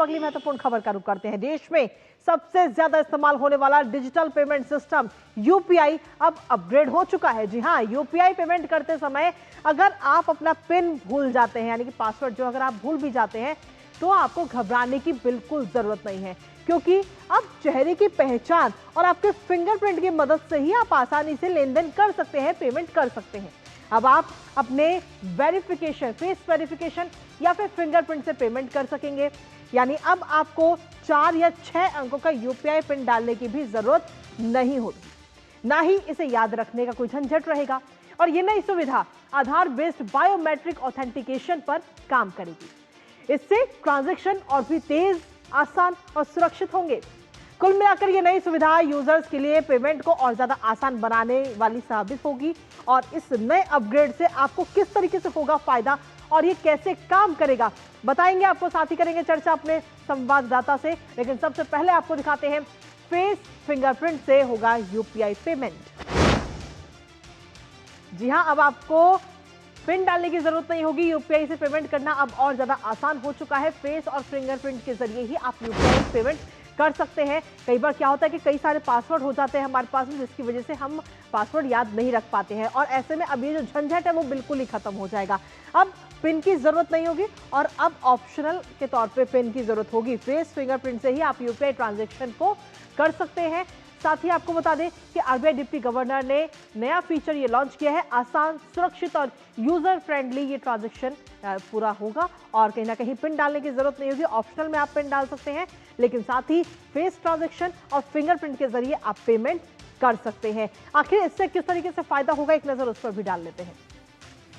अगली महत्वपूर्ण खबर का रुख करते हैं। देश में सबसे ज्यादा इस्तेमाल होने वाला डिजिटल पेमेंट सिस्टम यूपीआई अब अपग्रेड हो चुका है। जी हां, यूपीआई पेमेंट करते समय अगर आप अपना पिन भूल जाते हैं, यानी कि पासवर्ड जो अगर आप भूल भी जाते हैं, तो आपको घबराने की बिल्कुल जरूरत नहीं है, क्योंकि अब चेहरे की पहचान और आपके फिंगरप्रिंट की मदद से ही आप आसानी से लेन देन कर सकते हैं, पेमेंट कर सकते हैं। अब आप अपने वेरिफिकेशन, फेस वेरिफिकेशन या फिर फिंगरप्रिंट से पेमेंट कर सकेंगे। यानी अब आपको 4 या 6 अंकों का यूपीआई पिन डालने की भी जरूरत नहीं होगी, ना ही इसे याद रखने का कोई झंझट रहेगा। और ये नई सुविधा आधार बेस्ड बायोमेट्रिक ऑथेंटिकेशन पर काम करेगी। इससे ट्रांजैक्शन और भी तेज, आसान और सुरक्षित होंगे। कुल मिलाकर ये नई सुविधा यूजर्स के लिए पेमेंट को और ज्यादा आसान बनाने वाली साबित होगी। और इस नए अपग्रेड से आपको किस तरीके से होगा फायदा और ये कैसे काम करेगा, बताएंगे आपको, साथ ही करेंगे चर्चा अपने संवाददाता से। लेकिन सबसे पहले आपको दिखाते हैं फेस फिंगरप्रिंट से होगा यूपीआई पेमेंट। जी हां, अब आपको पिन डालने की जरूरत नहीं होगी। यूपीआई से पेमेंट करना अब और ज्यादा आसान हो चुका है। फेस और फिंगरप्रिंट के जरिए ही आप यूपीआई पेमेंट कर सकते हैं। कई बार क्या होता है कि कई सारे पासवर्ड हो जाते हैं हमारे पास में, जिसकी वजह से हम पासवर्ड याद नहीं रख पाते हैं, और ऐसे में अब ये जो झंझट है वो बिल्कुल ही खत्म हो जाएगा। अब पिन की जरूरत नहीं होगी और अब ऑप्शनल के तौर पे पिन की जरूरत होगी। फेस फिंगरप्रिंट से ही आप यूपीआई ट्रांजैक्शन को कर सकते हैं। साथ ही आपको बता दें कि आरबीआई डिप्टी गवर्नर ने नया फीचर ये लॉन्च किया है। आसान, सुरक्षित और यूजर फ्रेंडली ये ट्रांजैक्शन पूरा होगा और कहीं ना कहीं पिन डालने की जरूरत नहीं होगी। ऑप्शनल में आप पिन डाल सकते हैं, लेकिन साथ ही फेस ट्रांजैक्शन और फिंगरप्रिंट के जरिए आप पेमेंट कर सकते हैं। आखिर इससे किस तरीके से फायदा होगा, एक नजर उस पर भी डाल लेते हैं।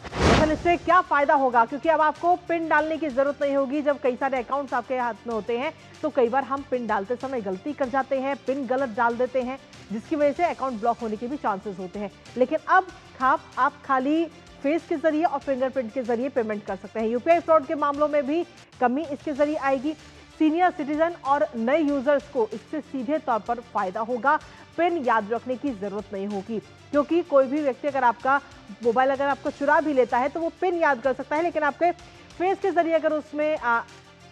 दरअसल इससे क्या फायदा होगा, क्योंकि अब आपको पिन डालने की जरूरत नहीं होगी। जब कई सारे अकाउंट्स आपके हाथ में होते हैं तो कई बार हम पिन डालते समय गलती कर जाते हैं, पिन गलत डाल देते हैं, जिसकी वजह से अकाउंट ब्लॉक होने के भी चांसेस होते हैं। लेकिन अब आप खाली फेस के जरिए और फिंगरप्रिंट के जरिए पेमेंट कर सकते हैं। यूपीआई फ्रॉड के मामलों में भी कमी इसके जरिए आएगी। सीनियर सिटीजन और नए यूजर्स को इससे सीधे तौर पर फायदा होगा। पिन याद रखने की जरूरत नहीं होगी, क्योंकि कोई भी व्यक्ति अगर आपका मोबाइल अगर आपको चुरा भी लेता है तो वो पिन याद कर सकता है, लेकिन आपके फेस के जरिए अगर उसमें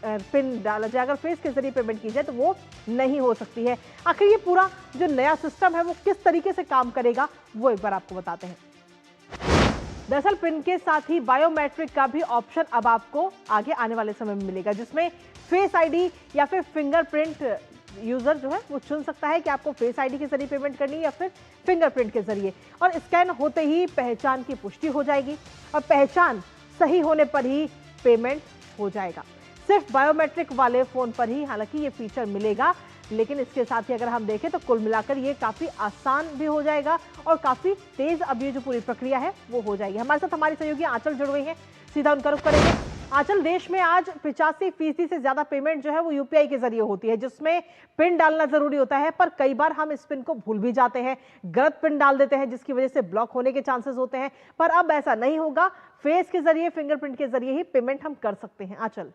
पिन डाला जाए, अगर फेस के जरिए पेमेंट की जाए तो वो नहीं हो सकती है। आखिर ये पूरा जो नया सिस्टम है वो किस तरीके से काम करेगा, वो एक बार आपको बताते हैं। दरअसल पिन के साथ ही बायोमेट्रिक का भी ऑप्शन अब आपको आगे आने वाले समय में मिलेगा, जिसमें फेस आईडी या फिर फिंगरप्रिंट यूजर जो है वो चुन सकता है कि आपको फेस आईडी के जरिए पेमेंट करनी है या फिर फिंगरप्रिंट के जरिए। और स्कैन होते ही पहचान की पुष्टि हो जाएगी और पहचान सही होने पर ही पेमेंट हो जाएगा। सिर्फ बायोमेट्रिक वाले फोन पर ही हालांकि ये फीचर मिलेगा, लेकिन इसके साथ ही अगर हम देखें तो कुल मिलाकर ये काफी आसान भी हो जाएगा और काफी तेज अब ये जो पूरी प्रक्रिया है वो हो जाएगी। हमारे साथ हमारी सहयोगी आंचल जुड़ गई हैं, सीधा उनका रुख करेंगे। आंचल, देश में आज 85% से ज्यादा पेमेंट जो है वो यूपीआई के जरिए होती है, जिसमें पिन डालना जरूरी होता है, पर कई बार हम इस पिन को भूल भी जाते हैं, गलत पिन डाल देते हैं, जिसकी वजह से ब्लॉक होने के चांसेस होते हैं। पर अब ऐसा नहीं होगा, फेस के जरिए, फिंगरप्रिंट के जरिए ही पेमेंट हम कर सकते हैं। आंचल,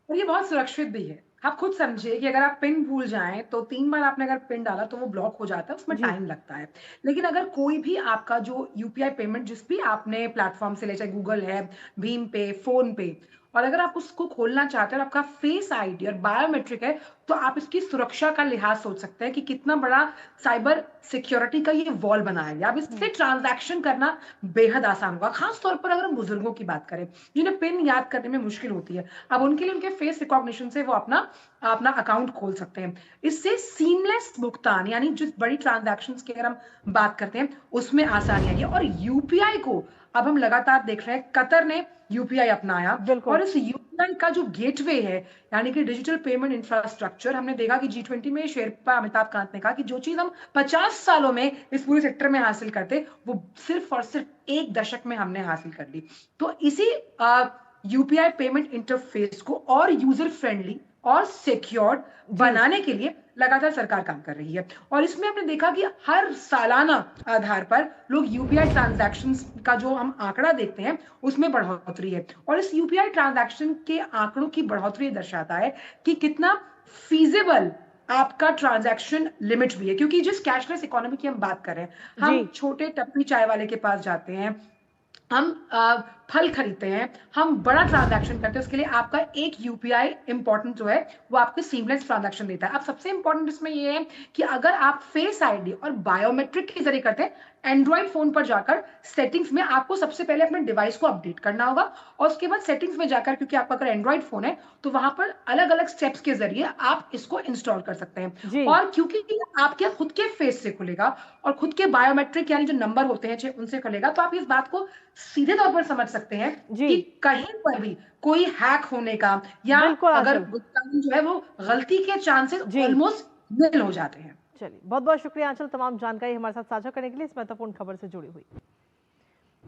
और ये बहुत सुरक्षित भी है। आप खुद समझिए कि अगर आप पिन भूल जाएँ, तो 3 बार आपने अगर पिन डाला, तो वो ब्लॉक हो जाता है, उसमें जी टाइम लगता है। लेकिन अगर कोई भी आपका जो यूपीआई पेमेंट जिस भी आपने प्लेटफ़ॉर्म से ले, चाहे गूगल है, भीम पे, फ़ोन पे, और अगर आप उसको खोलना चाहते हैं और आपका फेस आईडी और बायोमेट्रिक है, तो आप इसकी सुरक्षा का लिहाज़ सोच सकते हैं कि कितना बड़ा साइबर सिक्योरिटी का ये वॉल बनाया गया। अब इससे ट्रांज़ैक्शन करना बेहद आसान होगा, ख़ास तौर पर अगर हम बुज़ुर्गों की बात करें, जिन्हें पिन याद करने में मुश्किल होती है। अब उनके लिए उनके फेस रिकॉग्निशन से वो अपना अपना अकाउंट खोल सकते हैं। इससे सीमलेस भुगतान, यानी जिस बड़ी ट्रांज़ैक्शंस की अगर हम बात करते हैं, उसमें आसानी आई है। और यूपीआई को अब हम लगातार देख रहे हैं, कतर ने यूपीआई अपनाया बिल्कुल। और इस यूपीआई का जो गेटवे है, यानी कि डिजिटल पेमेंट इंफ्रास्ट्रक्चर, हमने देखा कि जी20 में शेरपा अमिताभ कांत ने कहा कि जो चीज़ हम 50 सालों में इस पूरे सेक्टर में हासिल करते, वो सिर्फ और सिर्फ 1 दशक में हमने हासिल कर ली। तो इसी यूपीआई पेमेंट इंटरफेस को और यूजर फ्रेंडली और सिक्योर्ड जी बनाने के लिए लगातार सरकार काम कर रही है। और इसमें हमने देखा कि हर सालाना आधार पर लोग यूपीआई ट्रांजैक्शंस का जो हम आंकड़ा देखते हैं, उसमें बढ़ोतरी है। और इस यूपीआई ट्रांजैक्शन के आंकड़ों की बढ़ोतरी दर्शाता है कि कितना फीजिबल आपका ट्रांजैक्शन लिमिट भी है, क्योंकि जिस कैशलेस इकोनॉमी की हम बात कर रहे हैं, जी हम छोटे टपरी चाय वाले के पास जाते हैं, हम फल खरीदते हैं, हम बड़ा ट्रांजैक्शन करते हैं, उसके लिए आपका एक यूपीआई इंपॉर्टेंट जो है, वो आपको सीमलेस ट्रांजैक्शन देता है। अब सबसे इंपॉर्टेंट इसमें ये है कि अगर आप फेस आईडी और बायोमेट्रिक के ज़रिए करते हैं, एंड्रॉइड फ़ोन पर जाकर सेटिंग्स में आपको सबसे पहले अपने डिवाइस को अपडेट करना होगा और उसके बाद सेटिंग्स में जाकर, क्योंकि आपका अगर एंड्रॉइड फ़ोन है, तो वहाँ पर अलग-अलग स्टेप्स के ज़रिए आप इसको इंस्टॉल कर सकते हैं। जी। और क्योंकि ये आपके खुद के फेस से खुलेगा और खुद के बायोमेट्रिक यानी जो नंबर होते हैं उनसे खुलेगा, तो आप इस बात को सीधे तौर पर समझ सकते हैं जी। कि कहीं पर भी कोई हैक होने का या बिल्कुल अगर आंचल। गुप्तांग जो है वो गलती के चांसेस जी। ऑलमोस्ट निल हो जाते हैं। चलिए, बहुत बहुत शुक्रिया आंचल, तमाम जानकारी हमारे साथ साझा करने के लिए, इस महत्वपूर्ण खबर से जुड़ी हुई।